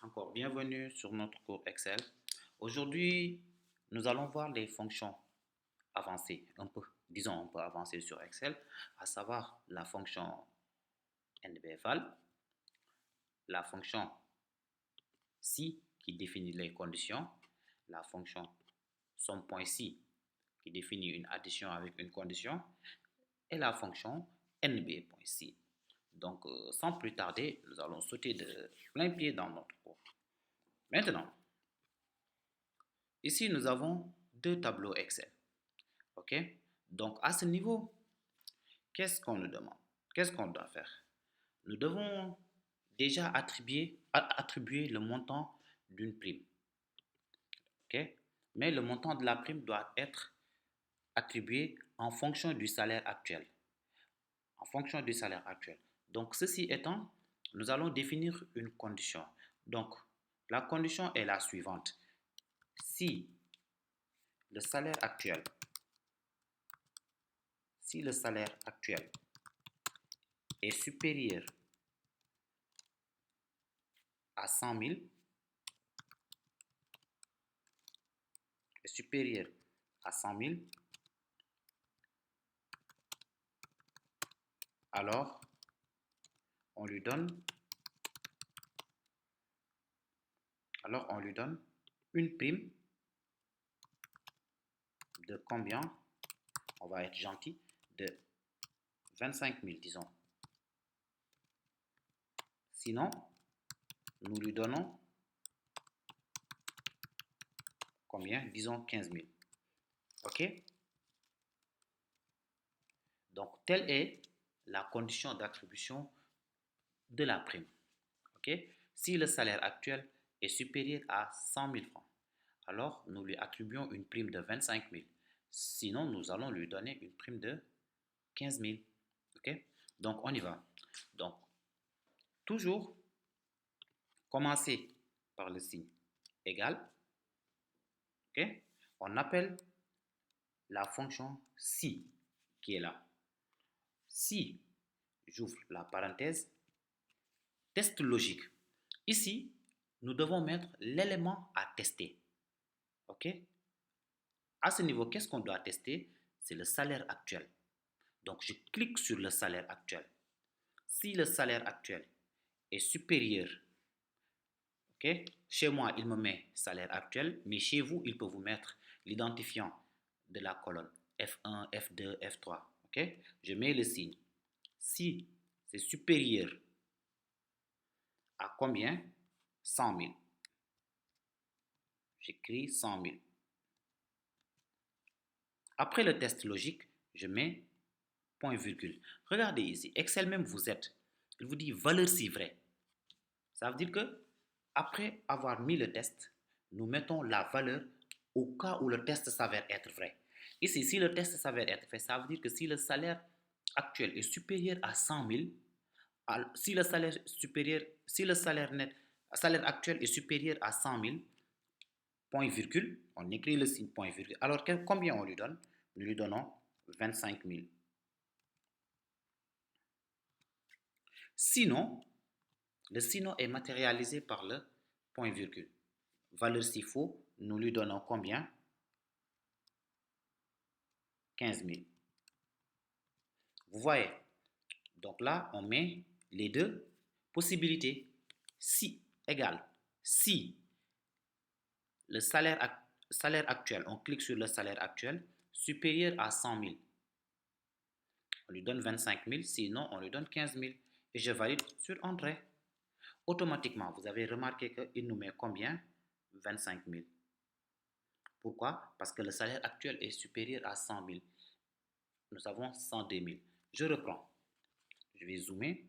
Encore bienvenue sur notre cours Excel. Aujourd'hui, nous allons voir les fonctions avancées, disons un peu avancées sur Excel, à savoir la fonction NBFAL, la fonction si qui définit les conditions, la fonction somme.si qui définit une addition avec une condition et la fonction nb.si. Donc, sans plus tarder, nous allons sauter de plein pied dans notre cours. Maintenant, ici, nous avons deux tableaux Excel. OK? Donc, à ce niveau, qu'est-ce qu'on nous demande? Qu'est-ce qu'on doit faire? Nous devons déjà attribuer le montant d'une prime. OK? Mais le montant de la prime doit être attribué en fonction du salaire actuel. En fonction du salaire actuel. Donc, ceci étant, nous allons définir une condition. Donc, la condition est la suivante. Si le salaire actuel est supérieur à 100 000, alors on lui donne une prime de combien? On va être gentil, de 25 000, disons. Sinon, nous lui donnons combien? Disons 15 000. OK? Donc, telle est la condition d'attribution de la prime. OK? Si le salaire actuel est supérieur à 100 000 francs, alors nous lui attribuons une prime de 25 000. Sinon, nous allons lui donner une prime de 15 000. OK? Donc, on y va. Donc, toujours commencer par le signe égal. OK? On appelle la fonction si qui est là. Si, j'ouvre la parenthèse, test logique. Ici, nous devons mettre l'élément à tester. OK? À ce niveau, qu'est-ce qu'on doit tester? C'est le salaire actuel. Donc, je clique sur le salaire actuel. Si le salaire actuel est supérieur, OK? Chez moi, il me met salaire actuel, mais chez vous, il peut vous mettre l'identifiant de la colonne F1, F2, F3. OK? Je mets le signe. Si c'est supérieur à combien? 100 000. J'écris 100 000. Après le test logique, je mets point virgule. Regardez ici, Excel même vous aide. Il vous dit valeur si vraie. Ça veut dire que après avoir mis le test, nous mettons la valeur au cas où le test s'avère être vrai. Ici, si le test s'avère être vrai, ça veut dire que si le salaire actuel est supérieur à 100 000, si le salaire actuel est supérieur à 100 000, point virgule, on écrit le signe point virgule. Alors combien on lui donne? Nous lui donnons 25 000. Sinon, le sinon est matérialisé par le point virgule. Valeur s'il faut, nous lui donnons combien? 15 000. Vous voyez? Donc là, on met les deux possibilités. Si égale, si le salaire actuel, on clique sur le salaire actuel, supérieur à 100 000, on lui donne 25 000, sinon on lui donne 15 000. Et je valide sur Entrée. Automatiquement, vous avez remarqué qu'il nous met combien? 25 000. Pourquoi? Parce que le salaire actuel est supérieur à 100 000. Nous avons 102 000. Je reprends. Je vais zoomer.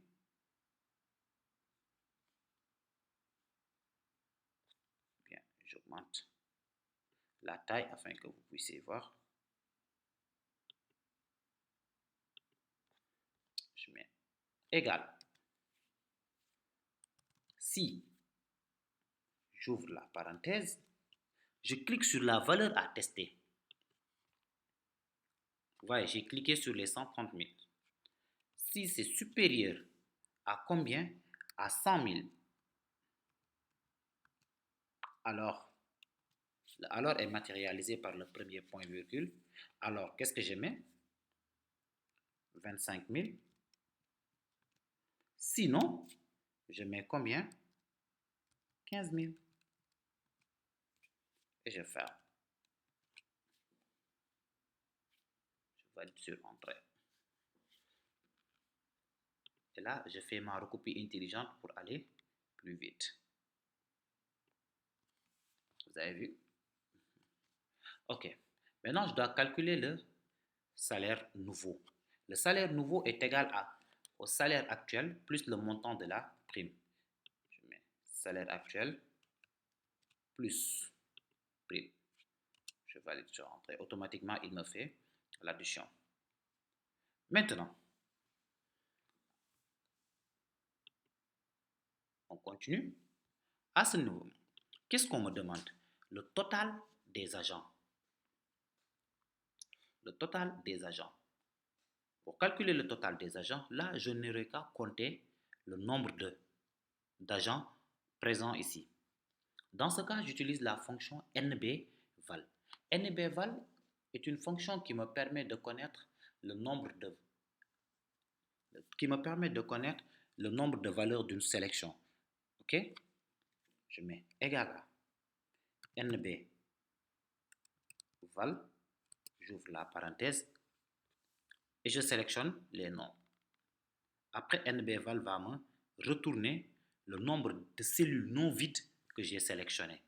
Bien, j'augmente la taille afin que vous puissiez voir. Je mets égal. Si j'ouvre la parenthèse, je clique sur la valeur à tester. Vous voyez, j'ai cliqué sur les 130 000. Si c'est supérieur à combien? À 100 000. Alors, le alors est matérialisé par le premier point virgule. Alors, qu'est-ce que je mets? 25 000. Sinon, je mets combien? 15 000. Et je ferme. Je valide sur Entrée. Et là, je fais ma recopie intelligente pour aller plus vite. Vous avez vu? OK. Maintenant, je dois calculer le salaire nouveau. Le salaire nouveau est égal au salaire actuel plus le montant de la prime. Je mets salaire actuel plus prime. Je valide sur Entrée. Automatiquement, il me fait l'addition. Maintenant, on continue. À ce niveau, qu'est-ce qu'on me demande? Le total des agents. Le total des agents. Pour calculer le total des agents, là, je n'aurai qu'à compter le nombre d'agents présents ici. Dans ce cas, j'utilise la fonction nbval. nbval est une fonction qui me permet de connaître le nombre de valeurs d'une sélection. OK? Je mets égal à nbval, j'ouvre la parenthèse et je sélectionne les noms. Après, nbval va me retourner le nombre de cellules non vides que j'ai sélectionnées.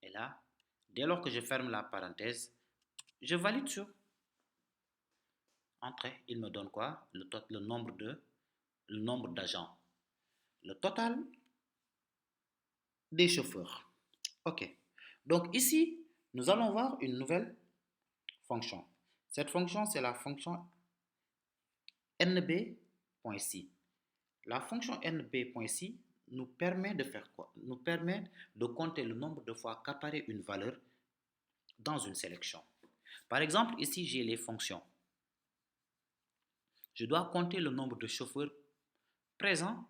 Et là, dès lors que je ferme la parenthèse, je valide sur Entrée. Il me donne quoi? Le nombre d'agents. Le total des chauffeurs. OK. Donc ici, nous allons voir une nouvelle fonction. Cette fonction, c'est la fonction nb.si. La fonction nb.si nous permet de faire quoi? Nous permet de compter le nombre de fois qu'apparaît une valeur dans une sélection. Par exemple, ici, j'ai les fonctions. Je dois compter le nombre de chauffeurs présents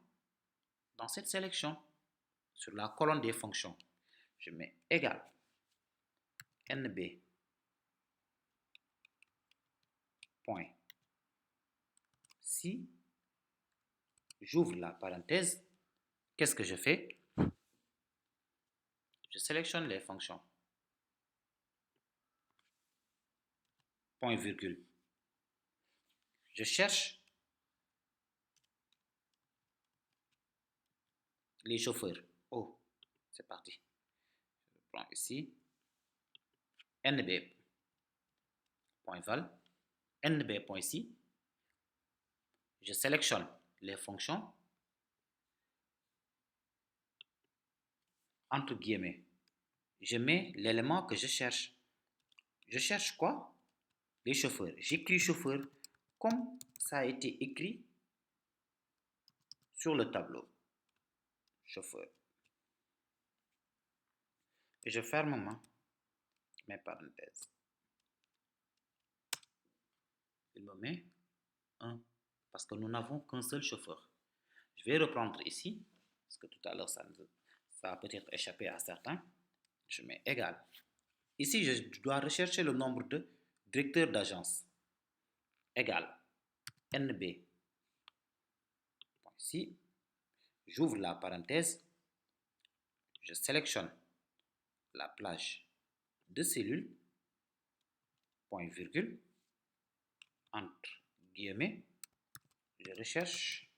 dans cette sélection sur la colonne des fonctions. Je mets égal nb point si, j'ouvre la parenthèse, qu'est-ce que je fais? Je sélectionne les fonctions. Point virgule. Je cherche les chauffeurs. Oh, c'est parti. Je prends ici nb.val, nb.si. Je sélectionne les fonctions entre guillemets. Je mets l'élément que je cherche. Je cherche quoi? Les chauffeurs. J'écris chauffeur comme ça a été écrit sur le tableau. Chauffeur. Et je ferme mes parenthèses. Il me met 1 parce que nous n'avons qu'un seul chauffeur. Je vais reprendre ici parce que tout à l'heure ça a peut-être échappé à certains. Je mets égal. Ici, je dois rechercher le nombre de directeurs d'agence. Égal nb. Ici, j'ouvre la parenthèse, je sélectionne la plage de cellules, point virgule, entre guillemets, je recherche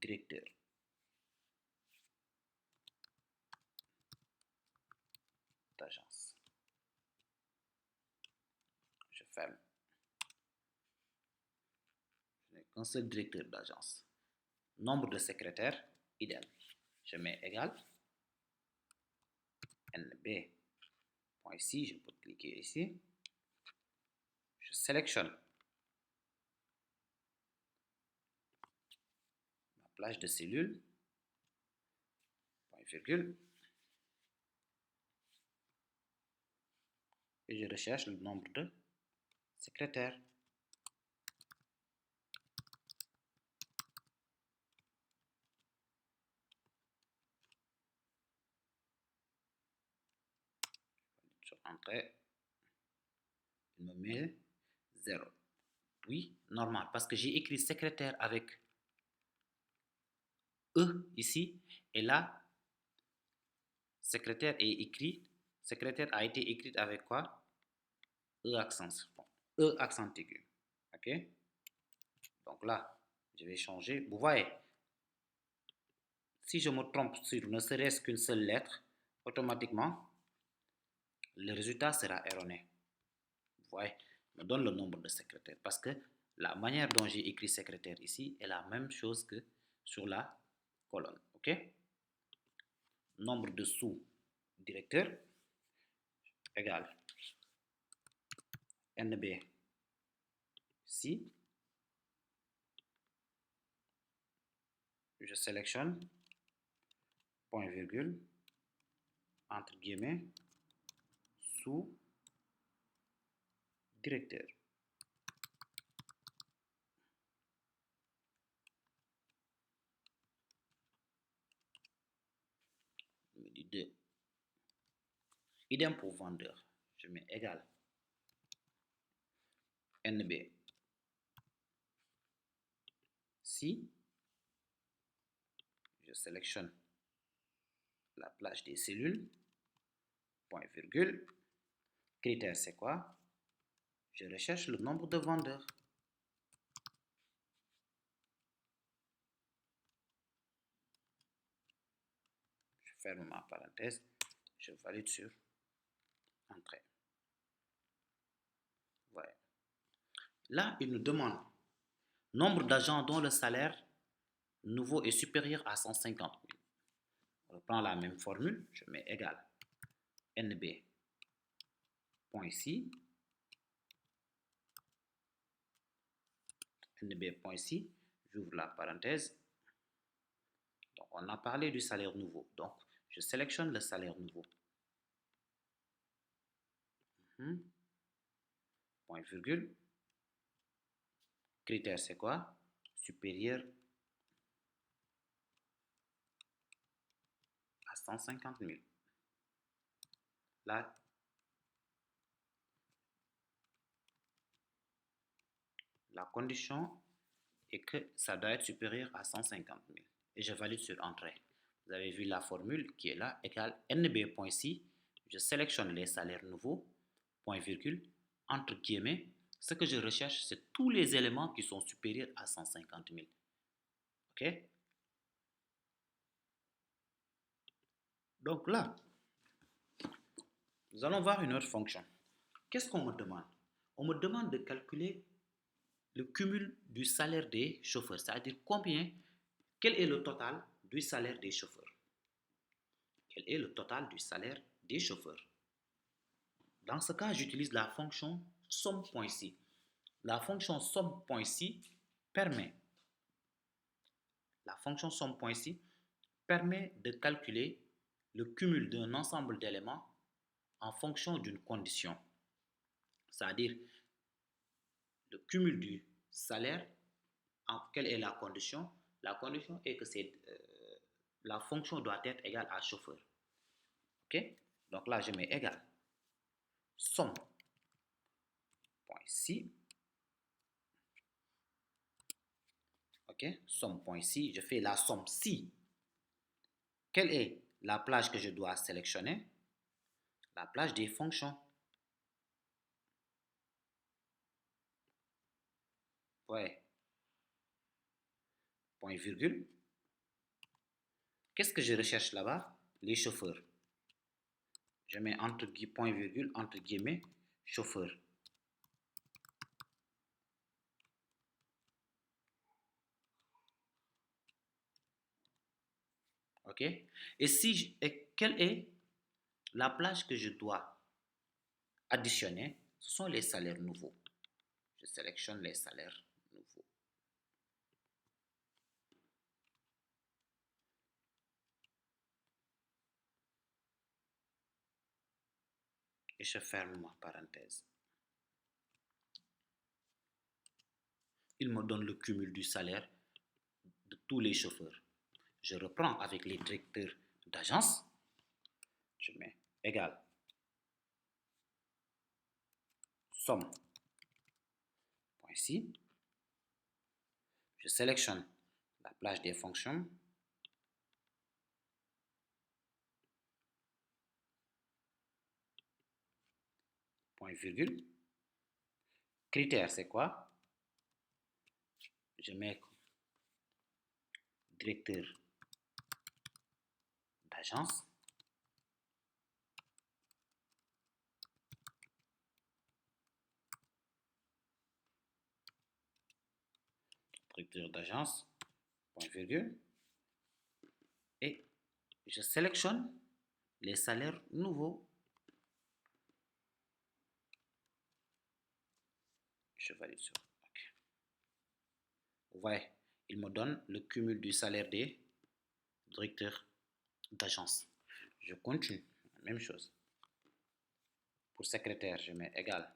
directeur. D'agence. Je ferme. Je n'ai qu'un seul directeur d'agence. Nombre de secrétaires, idem. Je mets égal nb.ici, je peux cliquer ici. Je sélectionne ma plage de cellules, point virgule, et je recherche le nombre de secrétaires. Sur entrée, il me met 0. Oui, normal, parce que j'ai écrit secrétaire avec E ici, et là, secrétaire a été écrite avec quoi? E accent, E accent aigu. Ok? Donc là, je vais changer. Vous voyez, si je me trompe sur ne serait-ce qu'une seule lettre, automatiquement, le résultat sera erroné. Vous voyez, me donne le nombre de secrétaires parce que la manière dont j'ai écrit secrétaire ici est la même chose que sur la colonne. Ok? Nombre de sous-directeurs égale NB ici. Je sélectionne point virgule entre guillemets sous-directeur. Je me dis 2. Idem pour vendeur. Je mets égal NB si je sélectionne la plage des cellules, point virgule, critère c'est quoi? Je recherche le nombre de vendeurs. Je ferme ma parenthèse, je valide sur entrée. Voilà. Là, il nous demande nombre d'agents dont le salaire nouveau est supérieur à 150 000. On reprend la même formule, je mets égal NB point ici, NB point ici, j'ouvre la parenthèse. Donc, on a parlé du salaire nouveau. Donc, je sélectionne le salaire nouveau. Point virgule. Critère, c'est quoi? Supérieur à 150 000. Là, la condition est que ça doit être supérieur à 150 000. Et je valide sur entrée. Vous avez vu la formule qui est là, égale NB.ci. Je sélectionne les salaires nouveaux, point virgule, entre guillemets. Ce que je recherche, c'est tous les éléments qui sont supérieurs à 150 000. OK? Donc là, nous allons voir une autre fonction. Qu'est-ce qu'on me demande? On me demande de calculer le cumul du salaire des chauffeurs, c'est-à-dire quel est le total du salaire des chauffeurs. Quel est le total du salaire des chauffeurs? Dans ce cas, j'utilise la fonction somme.ci. La fonction somme.ci permet, permet de calculer le cumul d'un ensemble d'éléments en fonction d'une condition. C'est-à-dire le cumul du salaire, quelle est la condition? La condition est que la fonction doit être égale à chauffeur. OK? Donc là, je mets égal somme.ci. OK? Somme.ci, je fais la somme si. Quelle est la plage que je dois sélectionner? La plage des fonctions. Ouais. Point virgule. Qu'est-ce que je recherche là-bas? Les chauffeurs. Je mets point virgule, entre guillemets, chauffeur. OK? Et quelle est la plage que je dois additionner? Ce sont les salaires nouveaux. Je sélectionne les salaires nouveaux. Et je ferme ma parenthèse. Il me donne le cumul du salaire de tous les chauffeurs. Je reprends avec les directeurs d'agence. Je mets égal somme, point ici. Je sélectionne la plage des fonctions. Point virgule. Critère, c'est quoi? Je mets directeur d'agence. Directeur d'agence, point virgule. Et je sélectionne les salaires nouveaux. Je valide sur OK. Vous voyez, il me donne le cumul du salaire des directeurs d'agence. Je continue, même chose. Pour secrétaire, je mets égal.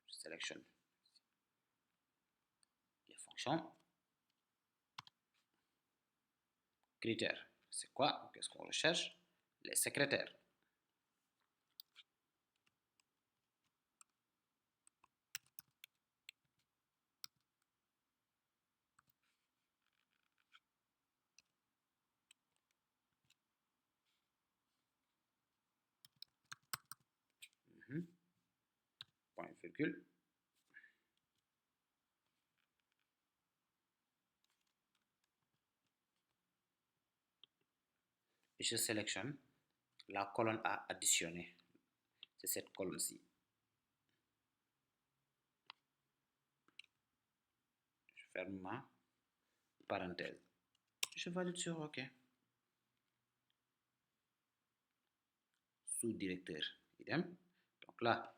Je sélectionne les fonctions. Critères, c'est quoi? Qu'est-ce qu'on recherche? Les secrétaires. Point virgule. Et je sélectionne la colonne à additionner. C'est cette colonne-ci. Je ferme ma parenthèse. Je valide sur OK. Sous-directeur, idem. Donc là,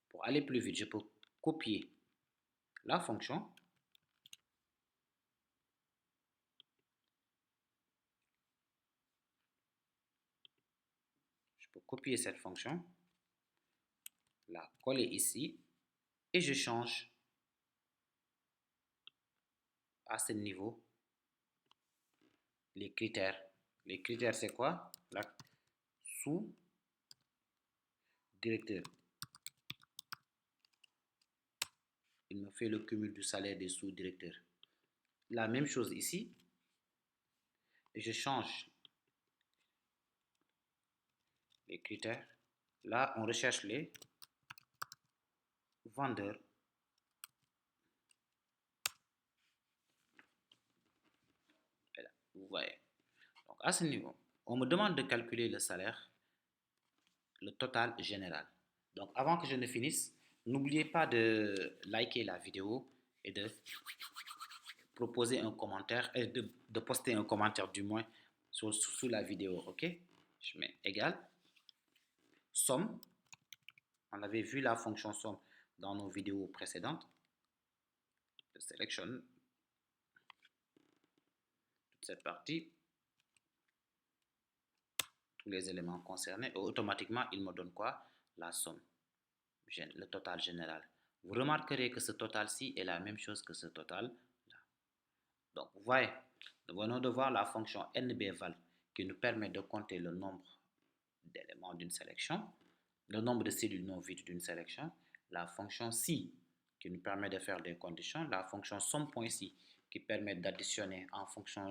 pour aller plus vite, je peux copier la fonction. Je peux copier cette fonction, la coller ici, et je change à ce niveau les critères. Les critères, c'est quoi? La sous-directeur. Il me fait le cumul du salaire des sous-directeurs. La même chose ici. Et je change les critères. Là, on recherche les vendeurs. Et là, vous voyez. Donc, à ce niveau, on me demande de calculer le salaire, le total général. Donc, avant que je ne finisse, n'oubliez pas de liker la vidéo et de proposer un commentaire, et de poster un commentaire du moins sous la vidéo, ok? Je mets égal, somme, on avait vu la fonction somme dans nos vidéos précédentes. Je sélectionne toute cette partie, tous les éléments concernés, et automatiquement il me donne quoi? La somme, le total général. Vous remarquerez que ce total-ci est la même chose que ce total. Donc, vous voyez, nous venons de voir la fonction nbval qui nous permet de compter le nombre d'éléments d'une sélection, le nombre de cellules non vides d'une sélection, la fonction si qui nous permet de faire des conditions, la fonction somme.si qui permet d'additionner en fonction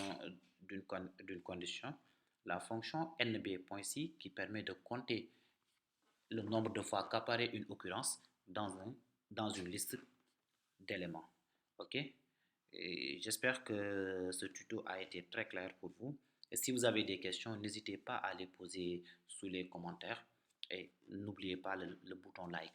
d'une condition, la fonction nb.si qui permet de compter le nombre de fois qu'apparaît une occurrence dans une liste d'éléments. OK? Et j'espère que ce tuto a été très clair pour vous. Et si vous avez des questions, n'hésitez pas à les poser sous les commentaires. Et n'oubliez pas le bouton like.